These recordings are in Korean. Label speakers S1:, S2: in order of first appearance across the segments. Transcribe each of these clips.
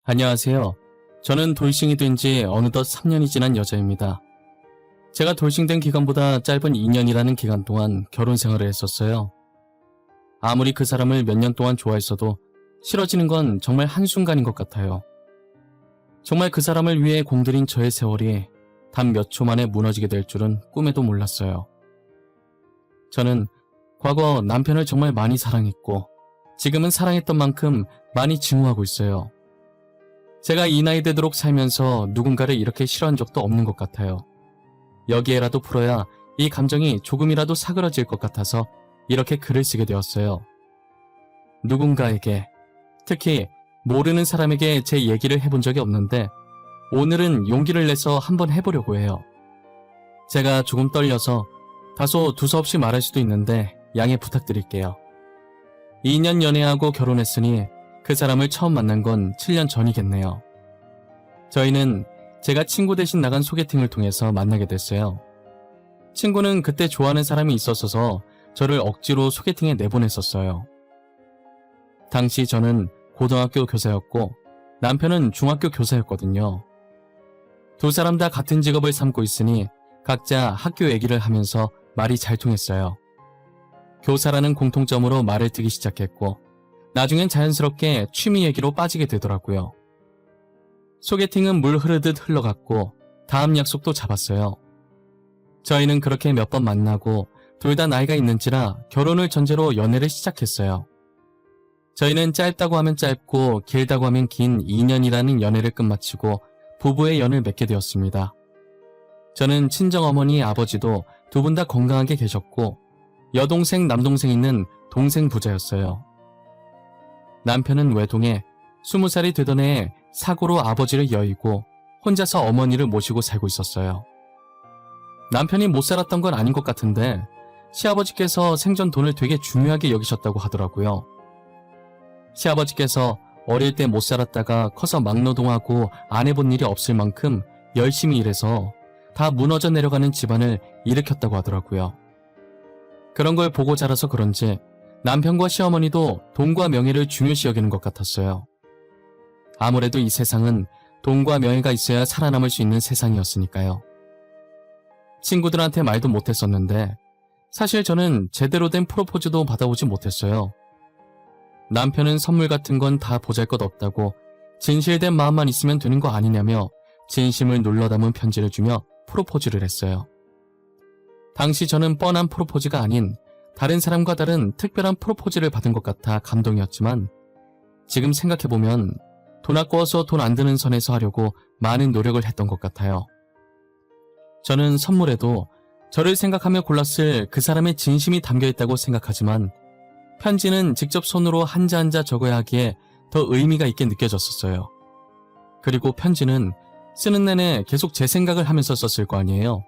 S1: 안녕하세요. 저는 돌싱이 된 지 어느덧 3년이 지난 여자입니다. 제가 돌싱된 기간보다 짧은 2년이라는 기간 동안 결혼 생활을 했었어요. 아무리 그 사람을 몇 년 동안 좋아했어도 싫어지는 건 정말 한순간인 것 같아요. 정말 그 사람을 위해 공들인 저의 세월이 단 몇 초 만에 무너지게 될 줄은 꿈에도 몰랐어요. 저는 과거 남편을 정말 많이 사랑했고 지금은 사랑했던 만큼 많이 증오하고 있어요. 제가 이 나이 되도록 살면서 누군가를 이렇게 싫어한 적도 없는 것 같아요. 여기에라도 풀어야 이 감정이 조금이라도 사그러질 것 같아서 이렇게 글을 쓰게 되었어요. 누군가에게, 특히 모르는 사람에게 제 얘기를 해본 적이 없는데 오늘은 용기를 내서 한번 해보려고 해요. 제가 조금 떨려서 다소 두서없이 말할 수도 있는데 양해 부탁드릴게요. 2년 연애하고 결혼했으니 그 사람을 처음 만난 건 7년 전이겠네요. 저희는 제가 친구 대신 나간 소개팅을 통해서 만나게 됐어요. 친구는 그때 좋아하는 사람이 있었어서 저를 억지로 소개팅에 내보냈었어요. 당시 저는 고등학교 교사였고 남편은 중학교 교사였거든요. 두 사람 다 같은 직업을 삼고 있으니 각자 학교 얘기를 하면서 말이 잘 통했어요. 교사라는 공통점으로 말을 트기 시작했고 나중엔 자연스럽게 취미 얘기로 빠지게 되더라고요. 소개팅은 물 흐르듯 흘러갔고 다음 약속도 잡았어요. 저희는 그렇게 몇 번 만나고 둘 다 나이가 있는지라 결혼을 전제로 연애를 시작했어요. 저희는 짧다고 하면 짧고 길다고 하면 긴 2년이라는 연애를 끝마치고 부부의 연을 맺게 되었습니다. 저는 친정어머니 아버지도 두 분 다 건강하게 계셨고 여동생 남동생 있는 동생 부자였어요. 남편은 외동에 20살이 되던 해에 사고로 아버지를 여의고 혼자서 어머니를 모시고 살고 있었어요. 남편이 못 살았던 건 아닌 것 같은데 시아버지께서 생전 돈을 되게 중요하게 여기셨다고 하더라고요. 시아버지께서 어릴 때 못 살았다가 커서 막노동하고 안 해본 일이 없을 만큼 열심히 일해서 다 무너져 내려가는 집안을 일으켰다고 하더라고요. 그런 걸 보고 자라서 그런지 남편과 시어머니도 돈과 명예를 중요시 여기는 것 같았어요. 아무래도 이 세상은 돈과 명예가 있어야 살아남을 수 있는 세상이었으니까요. 친구들한테 말도 못했었는데 사실 저는 제대로 된 프로포즈도 받아보지 못했어요. 남편은 선물 같은 건 다 보잘것없다고 진실된 마음만 있으면 되는 거 아니냐며 진심을 눌러 담은 편지를 주며 프로포즈를 했어요. 당시 저는 뻔한 프로포즈가 아닌 다른 사람과 다른 특별한 프로포즈를 받은 것 같아 감동이었지만 지금 생각해보면 돈 아까워서 돈 안 드는 선에서 하려고 많은 노력을 했던 것 같아요. 저는 선물에도 저를 생각하며 골랐을 그 사람의 진심이 담겨있다고 생각하지만 편지는 직접 손으로 한자 한자 적어야 하기에 더 의미가 있게 느껴졌었어요. 그리고 편지는 쓰는 내내 계속 제 생각을 하면서 썼을 거 아니에요.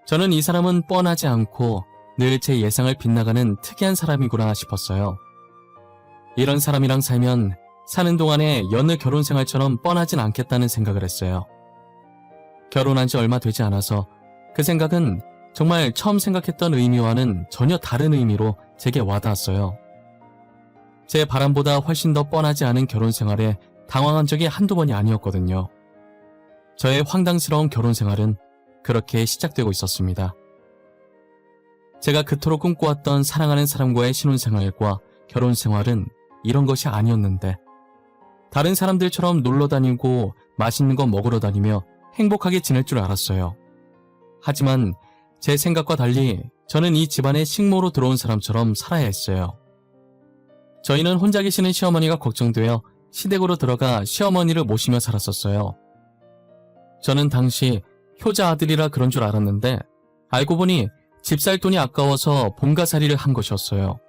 S1: 저는 이 사람은 뻔하지 않고 늘 제 예상을 빗나가는 특이한 사람이구나 싶었어요. 이런 사람이랑 살면 사는 동안에 여느 결혼 생활처럼 뻔하진 않겠다는 생각을 했어요. 결혼한 지 얼마 되지 않아서 그 생각은 정말 처음 생각했던 의미와는 전혀 다른 의미로 제게 와닿았어요. 제 바람보다 훨씬 더 뻔하지 않은 결혼 생활에 당황한 적이 한두 번이 아니었거든요. 저의 황당스러운 결혼 생활은 그렇게 시작되고 있었습니다. 제가 그토록 꿈꿔왔던 사랑하는 사람과의 신혼생활과 결혼생활은 이런 것이 아니었는데 다른 사람들처럼 놀러 다니고 맛있는 거 먹으러 다니며 행복하게 지낼 줄 알았어요. 하지만 제 생각과 달리 저는 이 집안에 식모로 들어온 사람처럼 살아야 했어요. 저희는 혼자 계시는 시어머니가 걱정되어 시댁으로 들어가 시어머니를 모시며 살았었어요. 저는 당시 효자 아들이라 그런 줄 알았는데 알고 보니 집 살 돈이 아까워서 본가살이를 한 것이었어요.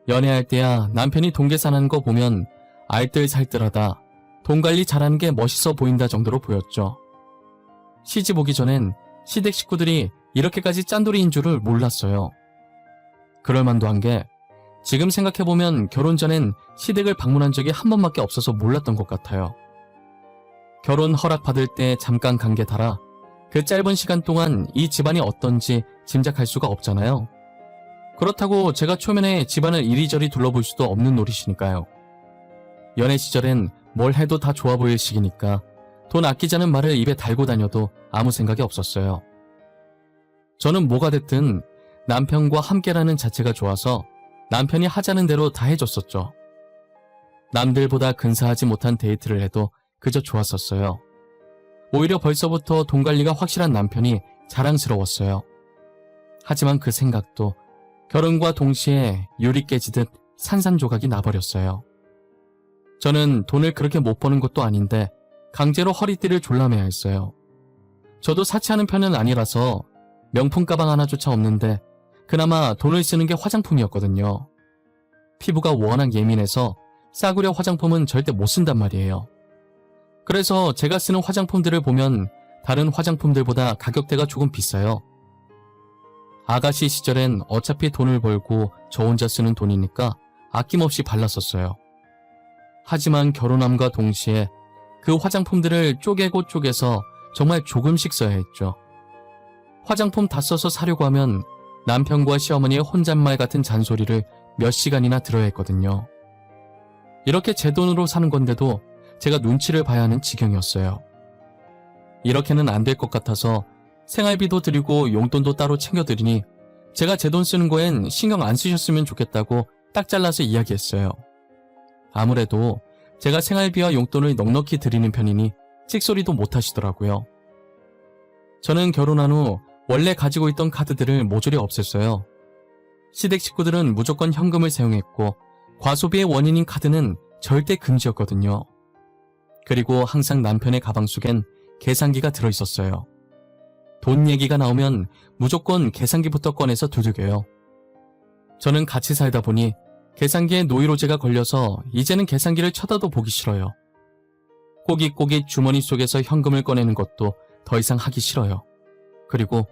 S1: 연애할 때야 남편이 돈 계산하는 거 보면 알뜰살뜰하다, 돈 관리 잘하는 게 멋있어 보인다 정도로 보였죠. 시집 오기 전엔 시댁 식구들이 이렇게까지 짠돌이인 줄을 몰랐어요. 그럴만도 한 게 지금 생각해보면 결혼 전엔 시댁을 방문한 적이 한 번밖에 없어서 몰랐던 것 같아요. 결혼 허락 받을 때 잠깐 간 게 달아 그 짧은 시간 동안 이 집안이 어떤지 짐작할 수가 없잖아요. 그렇다고 제가 초면에 집안을 이리저리 둘러볼 수도 없는 노릇이니까요. 연애 시절엔 뭘 해도 다 좋아 보일 시기니까 돈 아끼자는 말을 입에 달고 다녀도 아무 생각이 없었어요. 저는 뭐가 됐든 남편과 함께라는 자체가 좋아서 남편이 하자는 대로 다 해줬었죠. 남들보다 근사하지 못한 데이트를 해도 그저 좋았었어요. 오히려 벌써부터 돈 관리가 확실한 남편이 자랑스러웠어요. 하지만 그 생각도 결혼과 동시에 유리 깨지듯 산산조각이 나버렸어요. 저는 돈을 그렇게 못 버는 것도 아닌데 강제로 허리띠를 졸라매야 했어요. 저도 사치하는 편은 아니라서 명품 가방 하나조차 없는데 그나마 돈을 쓰는 게 화장품이었거든요. 피부가 워낙 예민해서 싸구려 화장품은 절대 못 쓴단 말이에요. 그래서 제가 쓰는 화장품들을 보면 다른 화장품들보다 가격대가 조금 비싸요. 아가씨 시절엔 어차피 돈을 벌고 저 혼자 쓰는 돈이니까 아낌없이 발랐었어요. 하지만 결혼함과 동시에 그 화장품들을 쪼개고 쪼개서 정말 조금씩 써야 했죠. 화장품 다 써서 사려고 하면 남편과 시어머니의 혼잣말 같은 잔소리를 몇 시간이나 들어야 했거든요. 이렇게 제 돈으로 사는 건데도 제가 눈치를 봐야 하는 지경이었어요. 이렇게는 안 될 것 같아서 생활비도 드리고 용돈도 따로 챙겨드리니 제가 제 돈 쓰는 거엔 신경 안 쓰셨으면 좋겠다고 딱 잘라서 이야기했어요. 아무래도 제가 생활비와 용돈을 넉넉히 드리는 편이니 찍소리도 못 하시더라고요. 저는 결혼한 후 원래 가지고 있던 카드들을 모조리 없앴어요. 시댁 식구들은 무조건 현금을 사용했고 과소비의 원인인 카드는 절대 금지였거든요. 그리고 항상 남편의 가방 속엔 계산기가 들어있었어요. 돈 얘기가 나오면 무조건 계산기부터 꺼내서 두들겨요. 저는 같이 살다 보니 계산기에 노이로제가 걸려서 이제는 계산기를 쳐다도 보기 싫어요. 꼬깃꼬깃 주머니 속에서 현금을 꺼내는 것도 더 이상 하기 싫어요. 그리고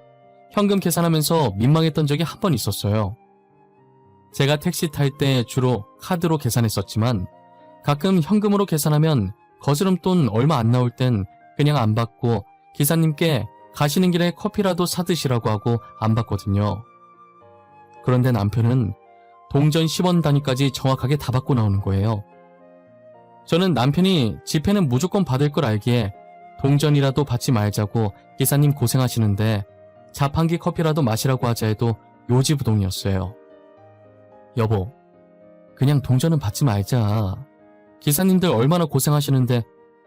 S1: 현금 계산하면서 민망했던 적이 한 번 있었어요. 제가 택시 탈 때 주로 카드로 계산했었지만 가끔 현금으로 계산하면 거스름돈 얼마 안 나올 땐 그냥 안 받고 기사님께 가시는 길에 커피라도 사드시라고 하고 안 받거든요. 그런데 남편은 동전 10원 단위까지 정확하게 다 받고 나오는 거예요. 저는 남편이 지폐는 무조건 받을 걸 알기에 동전이라도 받지 말자고 기사님 고생하시는데 자판기 커피라도 마시라고 하자 해도 요지부동이었어요. 여보, 그냥 동전은 받지 말자. 기사님들 얼마나 고생하시는데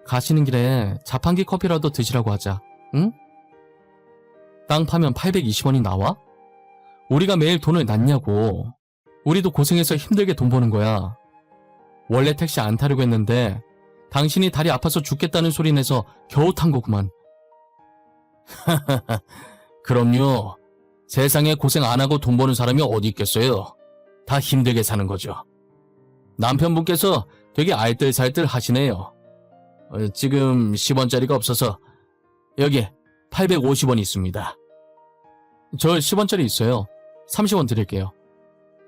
S1: 가시는 길에 자판기 커피라도 드시라고 하자. 응? 땅 파면 820원이 나와? 우리가 매일 돈을 놨냐고. 우리도 고생해서 힘들게 돈 버는 거야. 원래 택시 안 타려고 했는데 당신이 다리 아파서 죽겠다는 소리 내서 겨우 탄 거구만. 그럼요. 세상에 고생 안 하고 돈 버는 사람이 어디 있겠어요. 다 힘들게 사는 거죠. 남편분께서 되게 알뜰살뜰 하시네요. 지금 10원짜리가 없어서 여기 850원 있습니다. 저 10원짜리 있어요. 30원 드릴게요.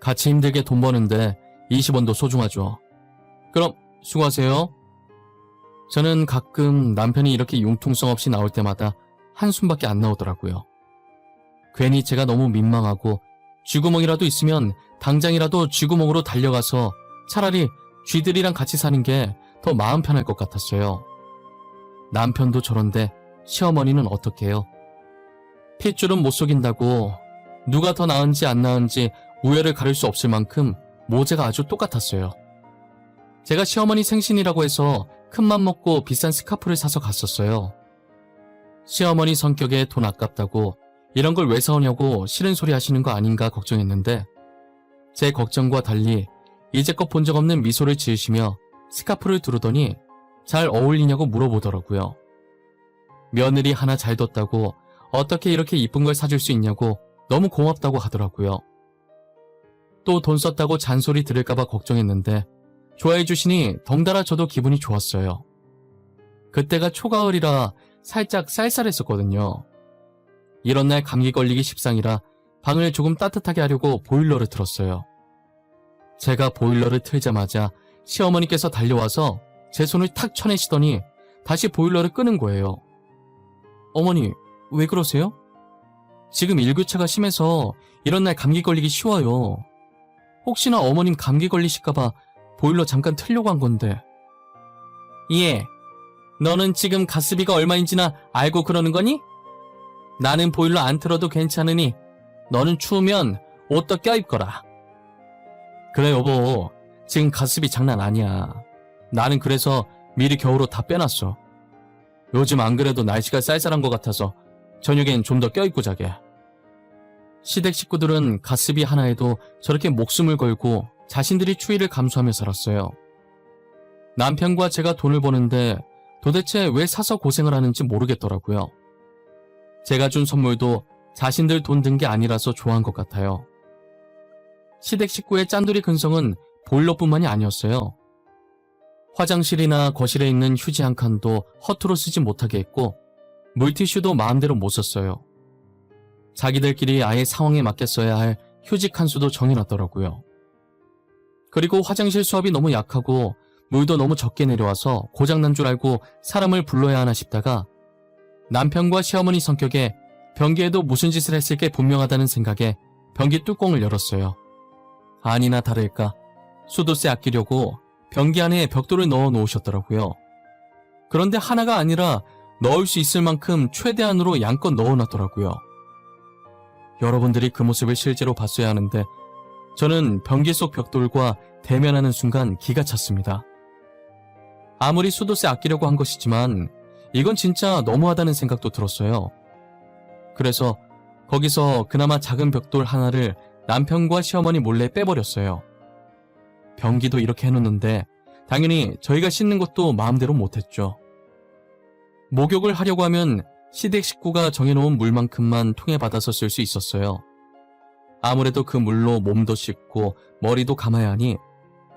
S1: 같이 힘들게 돈 버는데 20원도 소중하죠. 그럼 수고하세요. 저는 가끔 남편이 이렇게 융통성 없이 나올 때마다 한숨밖에 안 나오더라고요. 괜히 제가 너무 민망하고 쥐구멍이라도 있으면 당장이라도 쥐구멍으로 달려가서 차라리 쥐들이랑 같이 사는 게 더 마음 편할 것 같았어요. 남편도 저런데 시어머니는 어떻게 해요? 핏줄은 못 속인다고 누가 더 나은지 안 나은지 우열을 가릴 수 없을 만큼 모제가 아주 똑같았어요. 제가 시어머니 생신이라고 해서 큰맘 먹고 비싼 스카프를 사서 갔었어요. 시어머니 성격에 돈 아깝다고 이런 걸 왜 사오냐고 싫은 소리 하시는 거 아닌가 걱정했는데 제 걱정과 달리 이제껏 본 적 없는 미소를 지으시며 스카프를 두르더니 잘 어울리냐고 물어보더라고요. 며느리 하나 잘 뒀다고 어떻게 이렇게 이쁜 걸 사줄 수 있냐고 너무 고맙다고 하더라고요. 또 돈 썼다고 잔소리 들을까봐 걱정했는데 좋아해 주시니 덩달아 저도 기분이 좋았어요. 그때가 초가을이라 살짝 쌀쌀했었거든요. 이런 날 감기 걸리기 십상이라 방을 조금 따뜻하게 하려고 보일러를 틀었어요. 제가 보일러를 틀자마자 시어머니께서 달려와서 제 손을 탁 쳐내시더니 다시 보일러를 끄는 거예요. 어머니, 왜 그러세요? 지금 일교차가 심해서 이런 날 감기 걸리기 쉬워요. 혹시나 어머님 감기 걸리실까봐 보일러 잠깐 틀려고 한 건데. 예. 너는 지금 가스비가 얼마인지나 알고 그러는 거니? 나는 보일러 안 틀어도 괜찮으니 너는 추우면 옷도 껴입거라. 그래 여보, 지금 가스비 장난 아니야. 나는 그래서 미리 겨울옷 다 빼놨어. 요즘 안 그래도 날씨가 쌀쌀한 것 같아서 저녁엔 좀 더 껴입고 자게. 시댁 식구들은 가스비 하나에도 저렇게 목숨을 걸고 자신들이 추위를 감수하며 살았어요. 남편과 제가 돈을 버는데 도대체 왜 사서 고생을 하는지 모르겠더라고요. 제가 준 선물도 자신들 돈 든 게 아니라서 좋아한 것 같아요. 시댁 식구의 짠돌이 근성은 보일러뿐만이 아니었어요. 화장실이나 거실에 있는 휴지 한 칸도 허투루 쓰지 못하게 했고 물티슈도 마음대로 못 썼어요. 자기들끼리 아예 상황에 맞게 써야 할 휴지 칸수도 정해놨더라고요. 그리고 화장실 수압이 너무 약하고 물도 너무 적게 내려와서 고장난 줄 알고 사람을 불러야 하나 싶다가 남편과 시어머니 성격에 변기에도 무슨 짓을 했을 게 분명하다는 생각에 변기 뚜껑을 열었어요. 아니나 다를까 수도세 아끼려고 변기 안에 벽돌을 넣어 놓으셨더라고요. 그런데 하나가 아니라 넣을 수 있을 만큼 최대한으로 양껏 넣어놨더라고요. 여러분들이 그 모습을 실제로 봤어야 하는데 저는 변기 속 벽돌과 대면하는 순간 기가 찼습니다. 아무리 수도세 아끼려고 한 것이지만 이건 진짜 너무하다는 생각도 들었어요. 그래서 거기서 그나마 작은 벽돌 하나를 남편과 시어머니 몰래 빼버렸어요. 변기도 이렇게 해놓는데 당연히 저희가 씻는 것도 마음대로 못했죠. 목욕을 하려고 하면 시댁 식구가 정해놓은 물만큼만 통에 받아서 쓸 수 있었어요. 아무래도 그 물로 몸도 씻고 머리도 감아야 하니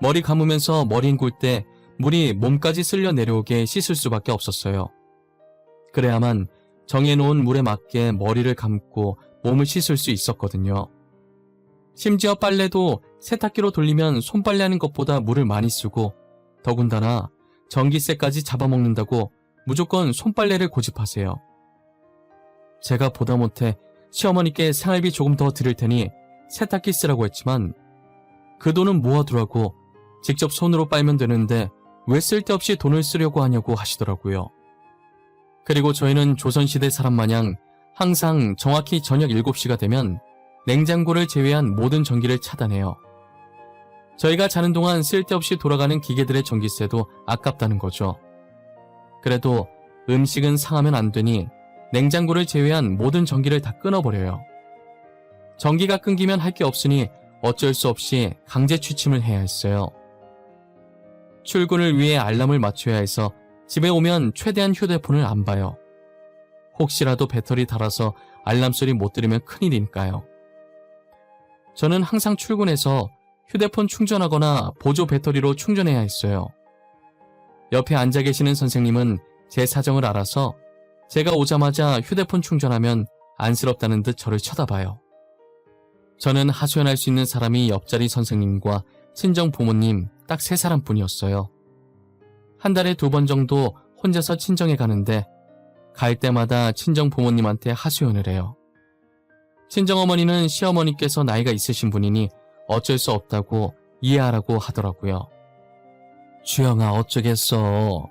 S1: 머리 감으면서 머리 헹굴 때 물이 몸까지 쓸려 내려오게 씻을 수밖에 없었어요. 그래야만 정해놓은 물에 맞게 머리를 감고 몸을 씻을 수 있었거든요. 심지어 빨래도 세탁기로 돌리면 손빨래하는 것보다 물을 많이 쓰고 더군다나 전기세까지 잡아먹는다고 무조건 손빨래를 고집하세요. 제가 보다 못해 시어머니께 생활비 조금 더 드릴 테니 세탁기 쓰라고 했지만 그 돈은 모아두라고 직접 손으로 빨면 되는데 왜 쓸데없이 돈을 쓰려고 하냐고 하시더라고요. 그리고 저희는 조선시대 사람 마냥 항상 정확히 저녁 7시가 되면 냉장고를 제외한 모든 전기를 차단해요. 저희가 자는 동안 쓸데없이 돌아가는 기계들의 전기세도 아깝다는 거죠. 그래도 음식은 상하면 안 되니 냉장고를 제외한 모든 전기를 다 끊어버려요. 전기가 끊기면 할 게 없으니 어쩔 수 없이 강제 취침을 해야 했어요. 출근을 위해 알람을 맞춰야 해서 집에 오면 최대한 휴대폰을 안 봐요. 혹시라도 배터리 닳아서 알람 소리 못 들으면 큰일이니까요. 저는 항상 출근해서 휴대폰 충전하거나 보조 배터리로 충전해야 했어요. 옆에 앉아 계시는 선생님은 제 사정을 알아서 제가 오자마자 휴대폰 충전하면 안쓰럽다는 듯 저를 쳐다봐요. 저는 하소연할 수 있는 사람이 옆자리 선생님과 친정 부모님 딱 3사람뿐이었어요. 한 달에 2번 정도 혼자서 친정에 가는데 갈 때마다 친정 부모님한테 하소연을 해요. 친정어머니는 시어머니께서 나이가 있으신 분이니 어쩔 수 없다고 이해하라고 하더라고요. 주영아 어쩌겠어.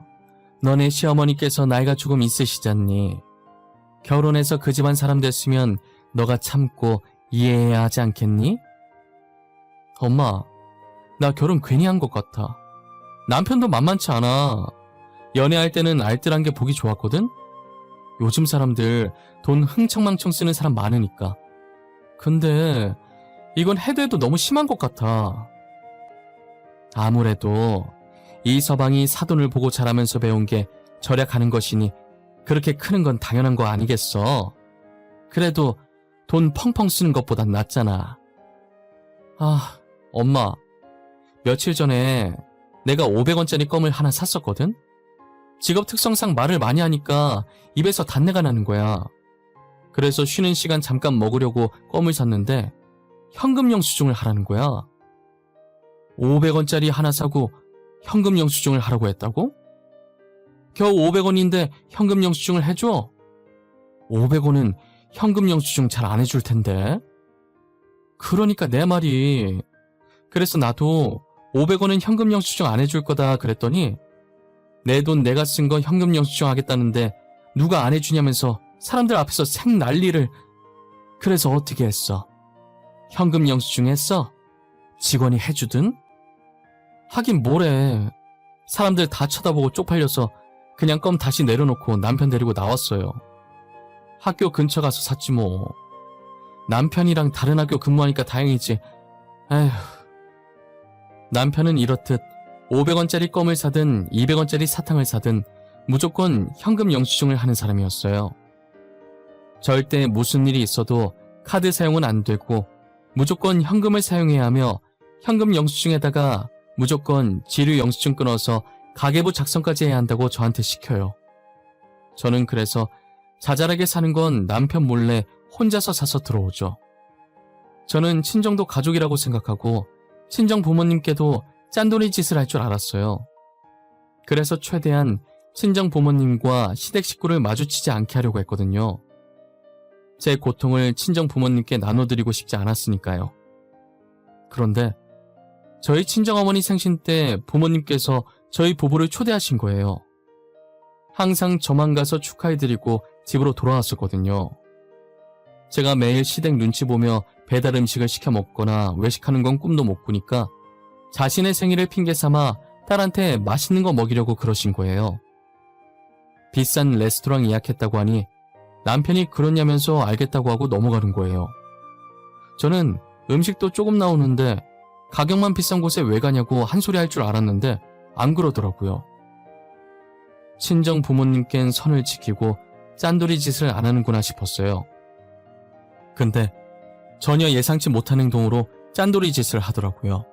S1: 너네 시어머니께서 나이가 조금 있으시잖니. 결혼해서 그 집안 사람 됐으면 너가 참고 이해해야 하지 않겠니? 엄마, 나 결혼 괜히 한 것 같아. 남편도 만만치 않아. 연애할 때는 알뜰한 게 보기 좋았거든? 요즘 사람들 돈 흥청망청 쓰는 사람 많으니까. 근데 이건 해도 해도 너무 심한 것 같아. 아무래도 이 서방이 사돈을 보고 자라면서 배운 게 절약하는 것이니 그렇게 크는 건 당연한 거 아니겠어. 그래도 돈 펑펑 쓰는 것보단 낫잖아. 아, 엄마. 며칠 전에 내가 500원짜리 껌을 하나 샀었거든? 직업 특성상 말을 많이 하니까 입에서 단내가 나는 거야. 그래서 쉬는 시간 잠깐 먹으려고 껌을 샀는데 현금 영수증을 하라는 거야. 500원짜리 하나 사고 현금 영수증을 하라고 했다고? 겨우 500원인데 현금 영수증을 해줘? 500원은 현금 영수증 잘 안 해줄 텐데. 그러니까 내 말이. 그래서 나도 500원은 현금 영수증 안 해줄 거다 그랬더니 내 돈 내가 쓴 거 현금 영수증 하겠다는데 누가 안 해주냐면서 사람들 앞에서 생 난리를. 그래서 어떻게 했어? 현금 영수증 했어? 직원이 해주든? 하긴 뭐래. 사람들 다 쳐다보고 쪽팔려서 그냥 껌 다시 내려놓고 남편 데리고 나왔어요. 학교 근처 가서 샀지 뭐. 남편이랑 다른 학교 근무하니까 다행이지. 에휴. 남편은 이렇듯 500원짜리 껌을 사든 200원짜리 사탕을 사든 무조건 현금 영수증을 하는 사람이었어요. 절대 무슨 일이 있어도 카드 사용은 안 되고 무조건 현금을 사용해야 하며 현금 영수증에다가 무조건 지류 영수증 끊어서 가계부 작성까지 해야 한다고 저한테 시켜요. 저는 그래서 자잘하게 사는 건 남편 몰래 혼자서 사서 들어오죠. 저는 친정도 가족이라고 생각하고 친정 부모님께도 짠돌이 짓을 할 줄 알았어요. 그래서 최대한 친정 부모님과 시댁 식구를 마주치지 않게 하려고 했거든요. 제 고통을 친정 부모님께 나눠드리고 싶지 않았으니까요. 그런데 저희 친정어머니 생신 때 부모님께서 저희 부부를 초대하신 거예요. 항상 저만 가서 축하해드리고 집으로 돌아왔었거든요. 제가 매일 시댁 눈치 보며 배달 음식을 시켜 먹거나 외식하는 건 꿈도 못 꾸니까 자신의 생일을 핑계 삼아 딸한테 맛있는 거 먹이려고 그러신 거예요. 비싼 레스토랑 예약했다고 하니 남편이 그러냐면서 알겠다고 하고 넘어가는 거예요. 저는 음식도 조금 나오는데 가격만 비싼 곳에 왜 가냐고 한 소리 할 줄 알았는데 안 그러더라고요. 친정 부모님께는 선을 지키고 짠돌이 짓을 안 하는구나 싶었어요. 근데 전혀 예상치 못한 행동으로 짠돌이 짓을 하더라고요.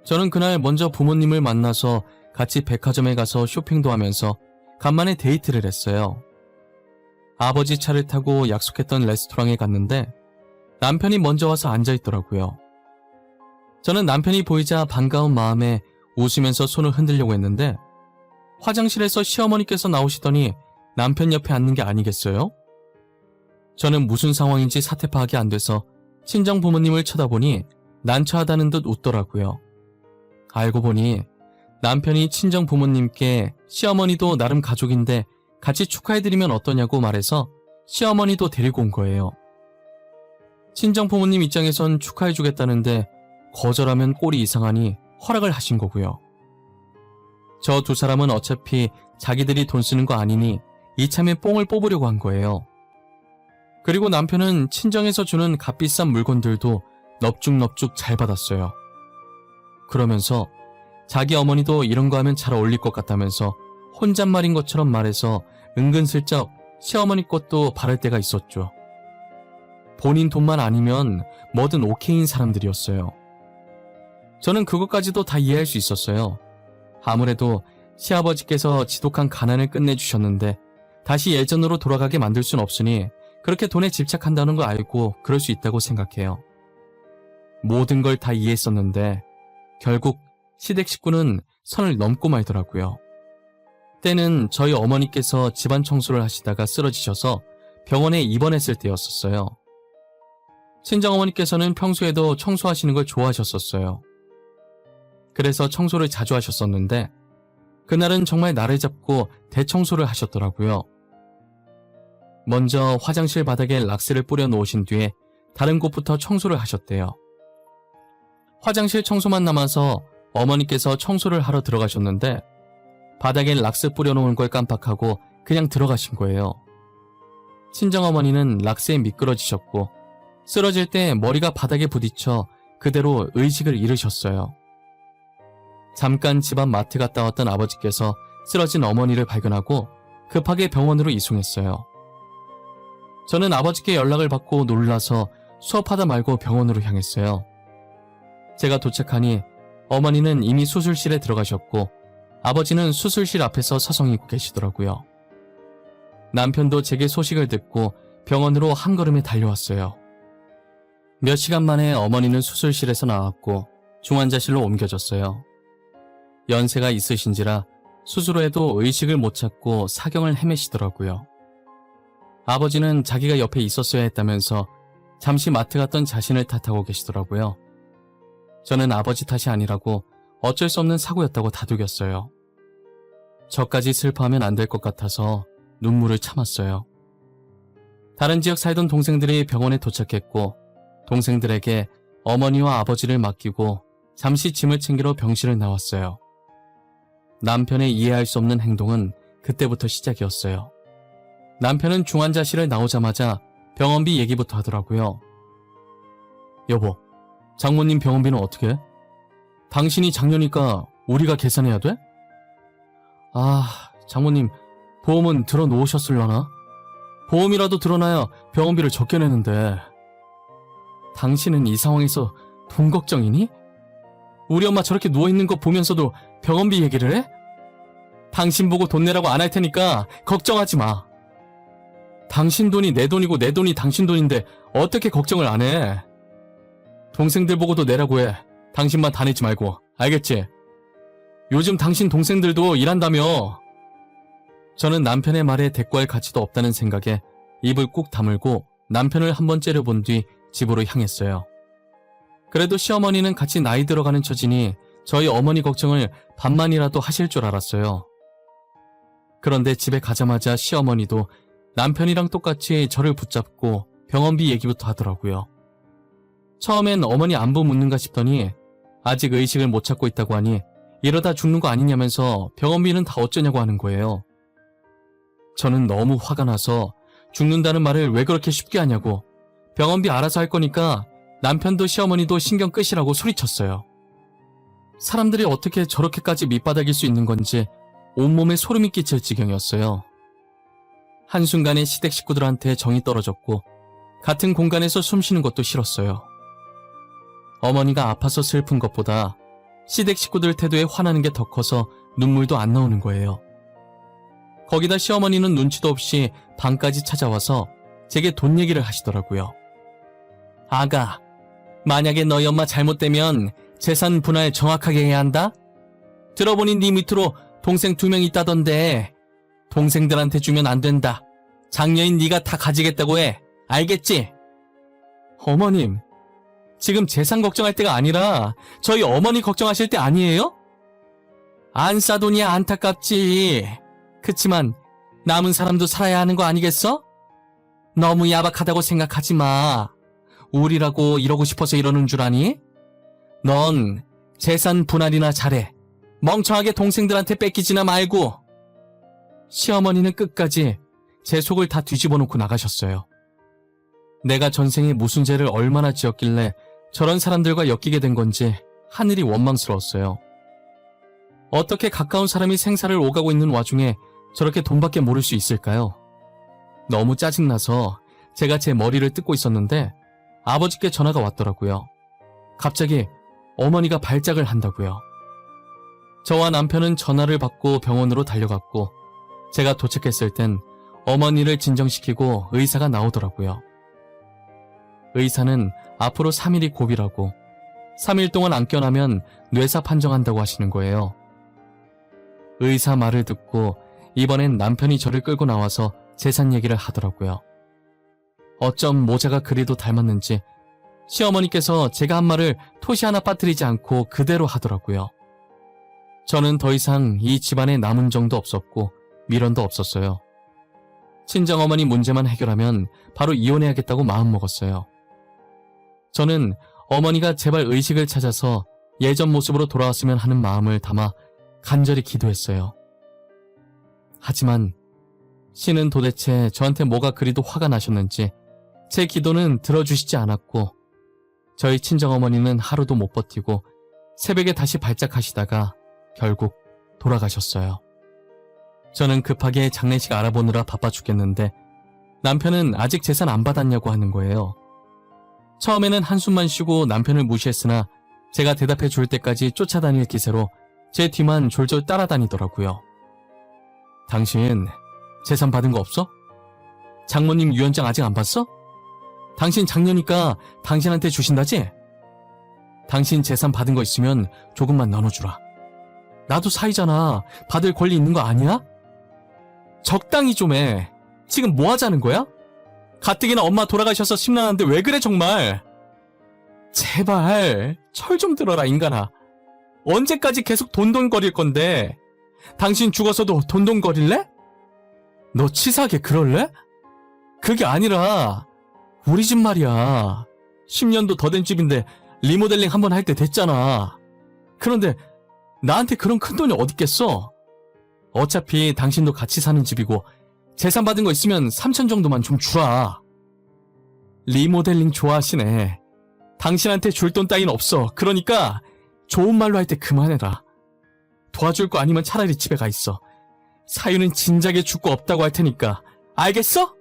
S1: 저는 그날 먼저 부모님을 만나서 같이 백화점에 가서 쇼핑도 하면서 간만에 데이트를 했어요. 아버지 차를 타고 약속했던 레스토랑에 갔는데 남편이 먼저 와서 앉아있더라고요. 저는 남편이 보이자 반가운 마음에 웃으면서 손을 흔들려고 했는데 화장실에서 시어머니께서 나오시더니 남편 옆에 앉는 게 아니겠어요? 저는 무슨 상황인지 사태 파악이 안 돼서 친정 부모님을 쳐다보니 난처하다는 듯 웃더라고요. 알고 보니 남편이 친정 부모님께 시어머니도 나름 가족인데 같이 축하해드리면 어떠냐고 말해서 시어머니도 데리고 온 거예요. 친정 부모님 입장에선 축하해주겠다는데 거절하면 꼴이 이상하니 허락을 하신 거고요. 저 두 사람은 어차피 자기들이 돈 쓰는 거 아니니 이참에 뽕을 뽑으려고 한 거예요. 그리고 남편은 친정에서 주는 값비싼 물건들도 넙죽넙죽 잘 받았어요. 그러면서 자기 어머니도 이런 거 하면 잘 어울릴 것 같다면서 혼잣말인 것처럼 말해서 은근슬쩍 시어머니 것도 바랄 때가 있었죠. 본인 돈만 아니면 뭐든 오케이인 사람들이었어요. 저는 그것까지도 다 이해할 수 있었어요. 아무래도 시아버지께서 지독한 가난을 끝내주셨는데 다시 예전으로 돌아가게 만들 순 없으니 그렇게 돈에 집착한다는 걸 알고 그럴 수 있다고 생각해요. 모든 걸 다 이해했었는데 결국 시댁 식구는 선을 넘고 말더라고요. 때는 저희 어머니께서 집안 청소를 하시다가 쓰러지셔서 병원에 입원했을 때였었어요. 친정어머니께서는 평소에도 청소하시는 걸 좋아하셨었어요. 그래서 청소를 자주 하셨었는데 그날은 정말 날을 잡고 대청소를 하셨더라고요. 먼저 화장실 바닥에 락스를 뿌려 놓으신 뒤에 다른 곳부터 청소를 하셨대요. 화장실 청소만 남아서 어머니께서 청소를 하러 들어가셨는데 바닥에 락스 뿌려놓은 걸 깜빡하고 그냥 들어가신 거예요. 친정어머니는 락스에 미끄러지셨고 쓰러질 때 머리가 바닥에 부딪혀 그대로 의식을 잃으셨어요. 잠깐 집 앞 마트 갔다 왔던 아버지께서 쓰러진 어머니를 발견하고 급하게 병원으로 이송했어요. 저는 아버지께 연락을 받고 놀라서 수업하다 말고 병원으로 향했어요. 제가 도착하니 어머니는 이미 수술실에 들어가셨고 아버지는 수술실 앞에서 서성이고 계시더라고요. 남편도 제게 소식을 듣고 병원으로 한 걸음에 달려왔어요. 몇 시간 만에 어머니는 수술실에서 나왔고 중환자실로 옮겨졌어요. 연세가 있으신지라 수술 후에도 의식을 못 찾고 사경을 헤매시더라고요. 아버지는 자기가 옆에 있었어야 했다면서 잠시 마트 갔던 자신을 탓하고 계시더라고요. 저는 아버지 탓이 아니라고 어쩔 수 없는 사고였다고 다독였어요. 저까지 슬퍼하면 안 될 것 같아서 눈물을 참았어요. 다른 지역 살던 동생들이 병원에 도착했고 동생들에게 어머니와 아버지를 맡기고 잠시 짐을 챙기러 병실을 나왔어요. 남편의 이해할 수 없는 행동은 그때부터 시작이었어요. 남편은 중환자실을 나오자마자 병원비 얘기부터 하더라고요. 여보, 장모님 병원비는 어떻게 해? 당신이 장녀니까 우리가 계산해야 돼? 장모님 보험은 들어놓으셨을려나? 보험이라도 들어놔야 병원비를 적게 내는데. 당신은 이 상황에서 돈 걱정이니? 우리 엄마 저렇게 누워있는 거 보면서도 병원비 얘기를 해? 당신 보고 돈 내라고 안 할 테니까 걱정하지 마. 당신 돈이 내 돈이고 내 돈이 당신 돈인데 어떻게 걱정을 안 해? 동생들 보고도 내라고 해. 당신만 다 내지 말고. 알겠지? 요즘 당신 동생들도 일한다며. 저는 남편의 말에 대꾸할 가치도 없다는 생각에 입을 꾹 다물고 남편을 한번 째려본 뒤 집으로 향했어요. 그래도 시어머니는 같이 나이 들어가는 처지니 저희 어머니 걱정을 반만이라도 하실 줄 알았어요. 그런데 집에 가자마자 시어머니도 남편이랑 똑같이 저를 붙잡고 병원비 얘기부터 하더라고요. 처음엔 어머니 안부 묻는가 싶더니 아직 의식을 못 찾고 있다고 하니 이러다 죽는 거 아니냐면서 병원비는 다 어쩌냐고 하는 거예요. 저는 너무 화가 나서 죽는다는 말을 왜 그렇게 쉽게 하냐고, 병원비 알아서 할 거니까 남편도 시어머니도 신경 끄시라고 소리쳤어요. 사람들이 어떻게 저렇게까지 밑바닥일 수 있는 건지 온몸에 소름이 끼칠 지경이었어요. 한순간에 시댁 식구들한테 정이 떨어졌고 같은 공간에서 숨 쉬는 것도 싫었어요. 어머니가 아파서 슬픈 것보다 시댁 식구들 태도에 화나는 게 더 커서 눈물도 안 나오는 거예요. 거기다 시어머니는 눈치도 없이 방까지 찾아와서 제게 돈 얘기를 하시더라고요. 아가, 만약에 너희 엄마 잘못되면 재산 분할 정확하게 해야 한다? 들어보니 네 밑으로 동생 2명 있다던데 동생들한테 주면 안 된다. 장녀인 네가 다 가지겠다고 해. 알겠지? 어머님, 지금 재산 걱정할 때가 아니라 저희 어머니 걱정하실 때 아니에요? 안 싸돈이야 안타깝지. 그치만 남은 사람도 살아야 하는 거 아니겠어? 너무 야박하다고 생각하지 마. 우리라고 이러고 싶어서 이러는 줄 아니? 넌 재산 분할이나 잘해. 멍청하게 동생들한테 뺏기지나 말고. 시어머니는 끝까지 제 속을 다 뒤집어 놓고 나가셨어요. 내가 전생에 무슨 죄를 얼마나 지었길래 저런 사람들과 엮이게 된 건지 하늘이 원망스러웠어요. 어떻게 가까운 사람이 생사를 오가고 있는 와중에 저렇게 돈밖에 모를 수 있을까요? 너무 짜증나서 제가 제 머리를 뜯고 있었는데 아버지께 전화가 왔더라고요. 갑자기 어머니가 발작을 한다고요. 저와 남편은 전화를 받고 병원으로 달려갔고 제가 도착했을 땐 어머니를 진정시키고 의사가 나오더라고요. 의사는 앞으로 3일이 고비라고 3일 동안 안 깨어나면 뇌사 판정한다고 하시는 거예요. 의사 말을 듣고 이번엔 남편이 저를 끌고 나와서 재산 얘기를 하더라고요. 어쩜 모자가 그리도 닮았는지 시어머니께서 제가 한 말을 토시 하나 빠뜨리지 않고 그대로 하더라고요. 저는 더 이상 이 집안에 남은 정도 없었고 미련도 없었어요. 친정어머니 문제만 해결하면 바로 이혼해야겠다고 마음먹었어요. 저는 어머니가 제발 의식을 찾아서 예전 모습으로 돌아왔으면 하는 마음을 담아 간절히 기도했어요. 하지만 신은 도대체 저한테 뭐가 그리도 화가 나셨는지 제 기도는 들어주시지 않았고 저희 친정어머니는 하루도 못 버티고 새벽에 다시 발작하시다가 결국 돌아가셨어요. 저는 급하게 장례식 알아보느라 바빠 죽겠는데 남편은 아직 재산 안 받았냐고 하는 거예요. 처음에는 한숨만 쉬고 남편을 무시했으나 제가 대답해 줄 때까지 쫓아다닐 기세로 제 뒤만 졸졸 따라다니더라고요. 당신 재산 받은 거 없어? 장모님 유언장 아직 안 받았어? 당신 장녀니까 당신한테 주신다지? 당신 재산 받은 거 있으면 조금만 나눠주라. 나도 사이잖아. 받을 권리 있는 거 아니야? 적당히 좀 해. 지금 뭐 하자는 거야? 가뜩이나 엄마 돌아가셔서 심란한데 왜 그래 정말? 제발 철 좀 들어라 인간아. 언제까지 계속 돈돈거릴 건데? 당신 죽어서도 돈돈거릴래? 너 치사하게 그럴래? 그게 아니라 우리 집 말이야. 10년도 더 된 집인데 리모델링 한번 할 때 됐잖아. 그런데 나한테 그런 큰돈이 어딨겠어? 어차피 당신도 같이 사는 집이고 재산 받은 거 있으면 3천 정도만 좀 주라. 리모델링 좋아하시네. 당신한테 줄 돈 따윈 없어. 그러니까 좋은 말로 할 때 그만해라. 도와줄 거 아니면 차라리 집에 가 있어. 사유는 진작에 죽고 없다고 할 테니까. 알겠어?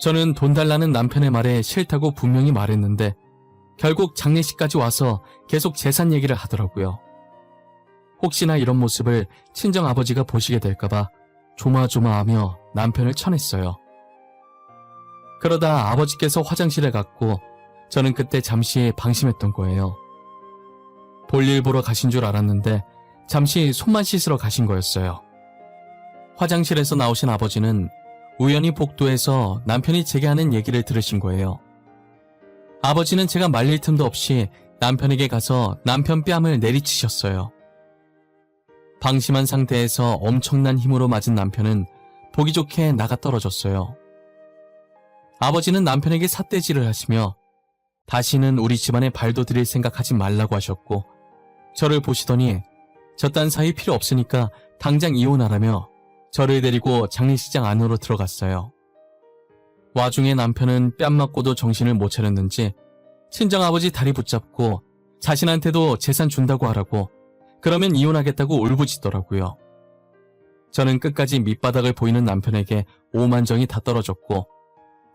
S1: 저는 돈 달라는 남편의 말에 싫다고 분명히 말했는데 결국 장례식까지 와서 계속 재산 얘기를 하더라고요. 혹시나 이런 모습을 친정아버지가 보시게 될까봐 조마조마하며 남편을 쳐냈어요. 그러다 아버지께서 화장실에 갔고 저는 그때 잠시 방심했던 거예요. 볼일 보러 가신 줄 알았는데 잠시 손만 씻으러 가신 거였어요. 화장실에서 나오신 아버지는 우연히 복도에서 남편이 제게 하는 얘기를 들으신 거예요. 아버지는 제가 말릴 틈도 없이 남편에게 가서 남편 뺨을 내리치셨어요. 방심한 상태에서 엄청난 힘으로 맞은 남편은 보기 좋게 나가 떨어졌어요. 아버지는 남편에게 삿대질을 하시며 다시는 우리 집안에 발도 들일 생각하지 말라고 하셨고 저를 보시더니 저딴 사이 필요 없으니까 당장 이혼하라며 저를 데리고 장례식장 안으로 들어갔어요. 와중에 남편은 뺨 맞고도 정신을 못 차렸는지 친정아버지 다리 붙잡고 자신한테도 재산 준다고 하라고 그러면 이혼하겠다고 울부짖더라고요. 저는 끝까지 밑바닥을 보이는 남편에게 오만정이 다 떨어졌고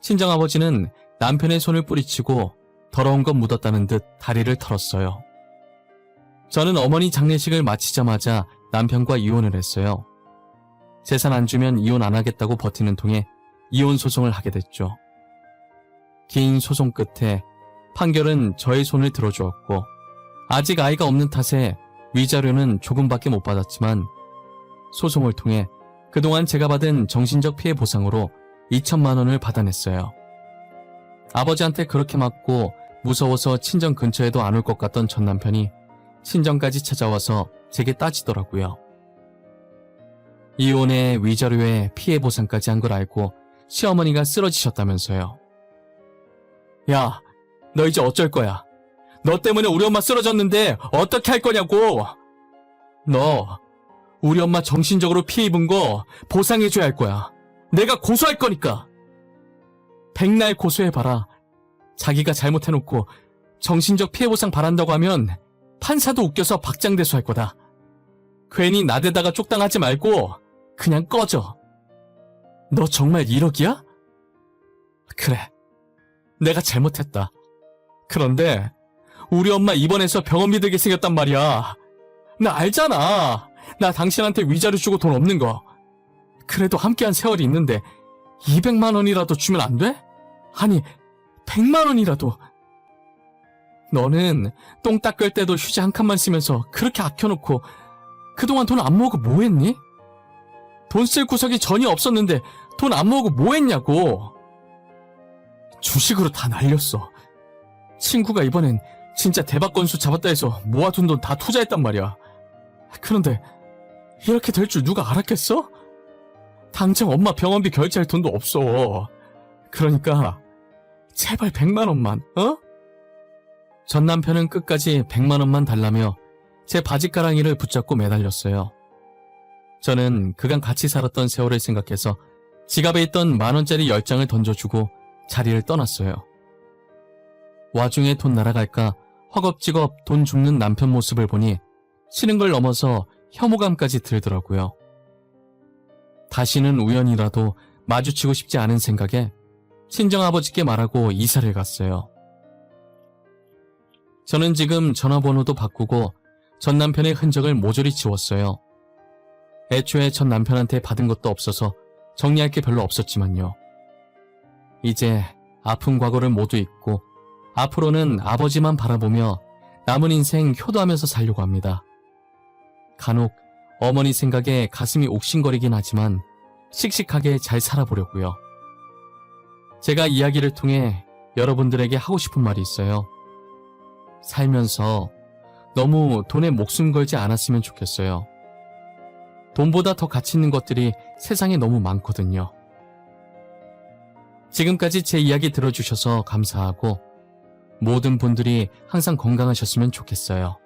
S1: 친정아버지는 남편의 손을 뿌리치고 더러운 것 묻었다는 듯 다리를 털었어요. 저는 어머니 장례식을 마치자마자 남편과 이혼을 했어요. 재산 안 주면 이혼 안 하겠다고 버티는 통에 이혼 소송을 하게 됐죠. 긴 소송 끝에 판결은 저의 손을 들어주었고 아직 아이가 없는 탓에 위자료는 조금밖에 못 받았지만 소송을 통해 그동안 제가 받은 정신적 피해 보상으로 2천만 원을 받아냈어요. 아버지한테 그렇게 맞고 무서워서 친정 근처에도 안 올 것 같던 전 남편이 친정까지 찾아와서 제게 따지더라고요. 이혼에 위자료에 피해 보상까지 한 걸 알고 시어머니가 쓰러지셨다면서요. 야, 너 이제 어쩔 거야? 너 때문에 우리 엄마 쓰러졌는데 어떻게 할 거냐고! 너 우리 엄마 정신적으로 피해 입은 거 보상해줘야 할 거야. 내가 고소할 거니까! 백날 고소해봐라. 자기가 잘못해놓고 정신적 피해 보상 바란다고 하면 판사도 웃겨서 박장대소할 거다. 괜히 나대다가 쪽당하지 말고 그냥 꺼져. 너 정말 1억이야? 그래, 내가 잘못했다. 그런데 우리 엄마 입원해서 병원비 들게 생겼단 말이야. 나 알잖아. 나 당신한테 위자료 주고 돈 없는 거. 그래도 함께한 세월이 있는데 200만 원이라도 주면 안 돼? 아니, 100만 원이라도. 너는 똥 닦을 때도 휴지 한 칸만 쓰면서 그렇게 아껴놓고 그동안 돈 안 모으고 뭐 했니? 돈 쓸 구석이 전혀 없었는데 돈 안 모으고 뭐 했냐고. 주식으로 다 날렸어. 친구가 이번엔 진짜 대박 건수 잡았다 해서 모아둔 돈 다 투자했단 말이야. 그런데 이렇게 될 줄 누가 알았겠어? 당장 엄마 병원비 결제할 돈도 없어. 그러니까 제발 100만 원만, 어? 전 남편은 끝까지 100만 원만 달라며 제 바지가랑이를 붙잡고 매달렸어요. 저는 그간 같이 살았던 세월을 생각해서 지갑에 있던 10,000원짜리 10장을 던져주고 자리를 떠났어요. 와중에 돈 날아갈까 허겁지겁 돈 줍는 남편 모습을 보니 싫은 걸 넘어서 혐오감까지 들더라고요. 다시는 우연이라도 마주치고 싶지 않은 생각에 친정아버지께 말하고 이사를 갔어요. 저는 지금 전화번호도 바꾸고 전 남편의 흔적을 모조리 지웠어요. 애초에 전 남편한테 받은 것도 없어서 정리할 게 별로 없었지만요. 이제 아픈 과거를 모두 잊고 앞으로는 아버지만 바라보며 남은 인생 효도하면서 살려고 합니다. 간혹 어머니 생각에 가슴이 옥신거리긴 하지만 씩씩하게 잘 살아보려고요. 제가 이야기를 통해 여러분들에게 하고 싶은 말이 있어요. 살면서 너무 돈에 목숨 걸지 않았으면 좋겠어요. 돈보다 더 가치 있는 것들이 세상에 너무 많거든요. 지금까지 제 이야기 들어주셔서 감사하고 모든 분들이 항상 건강하셨으면 좋겠어요.